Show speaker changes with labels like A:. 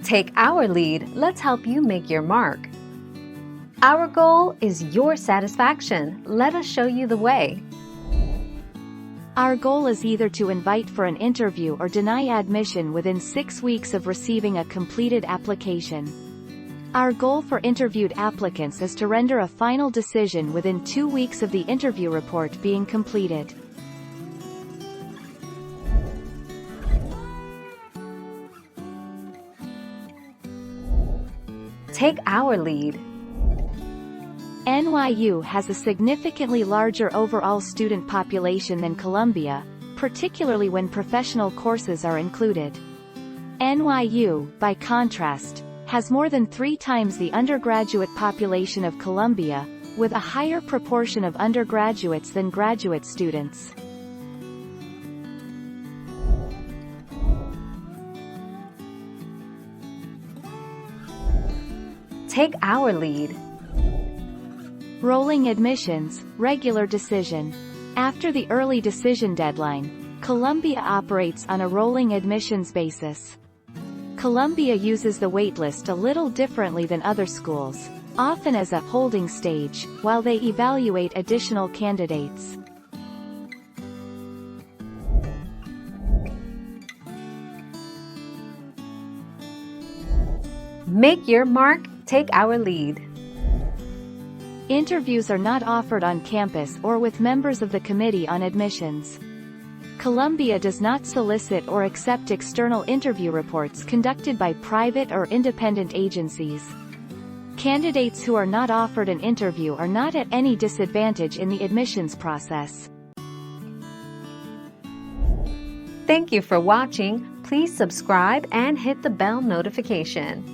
A: Take our lead, let's help you make your mark. Our goal is your satisfaction. Let us show you the way.
B: Our goal is either to invite for an interview or deny admission within 6 weeks of receiving a completed application. Our goal for interviewed applicants is to render a final decision within 2 weeks of the interview report being completed.
A: Take our lead.
B: NYU has a significantly larger overall student population than Columbia, particularly when professional courses are included. NYU, by contrast, has more than 3 times the undergraduate population of Columbia, with a higher proportion of undergraduates than graduate students.
A: Take our lead.
B: Rolling admissions, regular decision. After the early decision deadline, Columbia operates on a rolling admissions basis. Columbia uses the waitlist a little differently than other schools, often as a holding stage, while they evaluate additional candidates.
A: Make your mark, take our lead.
B: Interviews are not offered on campus or with members of the Committee on Admissions. Columbia does not solicit or accept external interview reports conducted by private or independent agencies. Candidates who are not offered an interview are not at any disadvantage in the admissions process.
A: Thank you for watching. Please subscribe and hit the bell notification.